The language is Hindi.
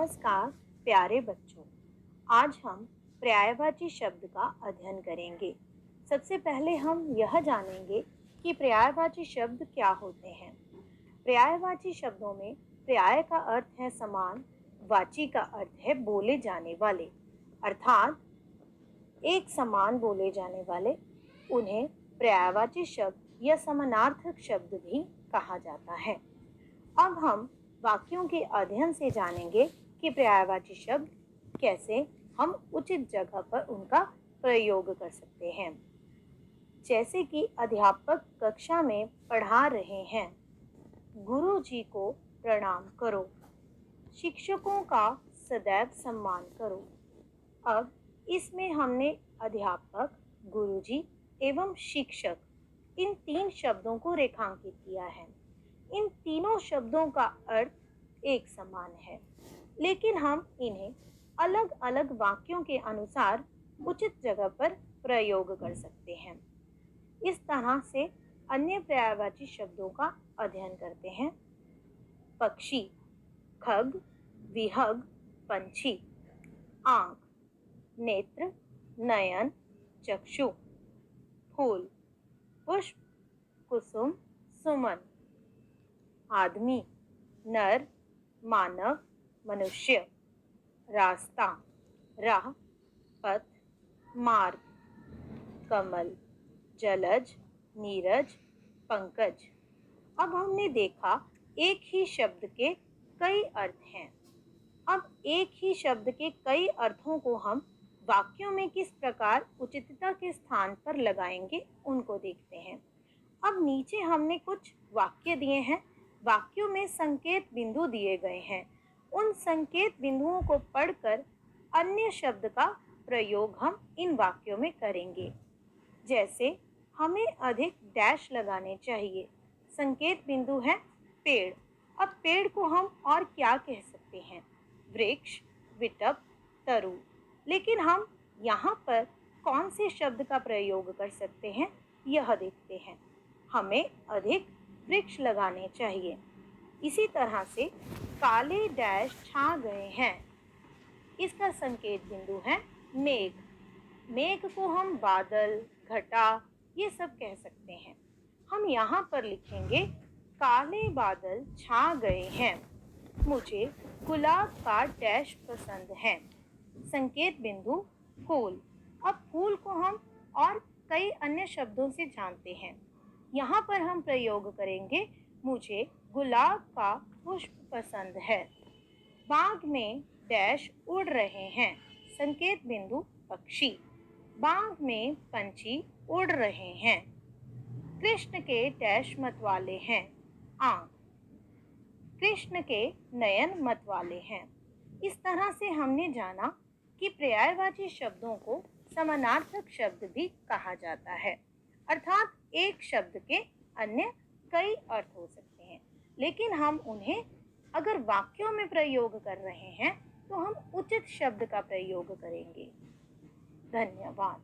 नमस्कार प्यारे बच्चों। आज हम पर्यायवाची शब्द का अध्ययन करेंगे। सबसे पहले हम यह जानेंगे कि पर्यायवाची शब्द क्या होते हैं। पर्यायवाची शब्दों में पर्याय का अर्थ है समान, वाची का अर्थ है बोले जाने वाले, अर्थात एक समान बोले जाने वाले। उन्हें पर्यायवाची शब्द या समानार्थक शब्द भी कहा जाता है। अब हम वाक्यों के अध्ययन से जानेंगे कि पर्यायवाची शब्द कैसे हम उचित जगह पर उनका प्रयोग कर सकते हैं। जैसे कि अध्यापक कक्षा में पढ़ा रहे हैं, गुरु जी को प्रणाम करो, शिक्षकों का सदैव सम्मान करो। अब इसमें हमने अध्यापक, गुरुजी एवं शिक्षक इन तीन शब्दों को रेखांकित किया है। इन तीनों शब्दों का अर्थ एक समान है, लेकिन हम इन्हें अलग अलग वाक्यों के अनुसार उचित जगह पर प्रयोग कर सकते हैं। इस तरह से अन्य पर्यायवाची शब्दों का अध्ययन करते हैं। पक्षी, खग, विहग, पंछी। आँख, नेत्र, नयन, चक्षु। फूल, पुष्प, कुसुम, सुमन। आदमी, नर, मानव, मनुष्य। रास्ता, राह, पथ, मार्ग। कमल, जलज, नीरज, पंकज। अब हमने देखा एक ही शब्द के कई अर्थ हैं। अब एक ही शब्द के कई अर्थों को हम वाक्यों में किस प्रकार उचितता के स्थान पर लगाएंगे उनको देखते हैं। अब नीचे हमने कुछ वाक्य दिए हैं। वाक्यों में संकेत बिंदु दिए गए हैं। उन संकेत बिंदुओं को पढ़कर अन्य शब्द का प्रयोग हम इन वाक्यों में करेंगे। जैसे हमें अधिक डैश लगाने चाहिए। संकेत बिंदु है पेड़। अब पेड़ को हम और क्या कह सकते हैं? वृक्ष, विटप, तरु। लेकिन हम यहाँ पर कौन से शब्द का प्रयोग कर सकते हैं यह देखते हैं। हमें अधिक वृक्ष लगाने चाहिए। इसी तरह से काले डैश छा गए हैं। इसका संकेत बिंदु है मेघ। मेघ को हम बादल, घटा ये सब कह सकते हैं। हम यहाँ पर लिखेंगे काले बादल छा गए हैं। मुझे गुलाब का डैश पसंद है। संकेत बिंदु फूल। अब फूल को हम और कई अन्य शब्दों से जानते हैं। यहाँ पर हम प्रयोग करेंगे मुझे गुलाब का पुष्प पसंद है। बाग में डैश उड़ रहे हैं। संकेत बिंदु पक्षी। बाग में पंछी उड़ रहे हैं। कृष्ण के डैश मत वाले हैं। आँख। कृष्ण के नयन मत वाले हैं। इस तरह से हमने जाना कि पर्यायवाची शब्दों को समानार्थक शब्द भी कहा जाता है, अर्थात एक शब्द के अन्य कई अर्थ हो सकते हैं, लेकिन हम उन्हें अगर वाक्यों में प्रयोग कर रहे हैं तो हम उचित शब्द का प्रयोग करेंगे। धन्यवाद।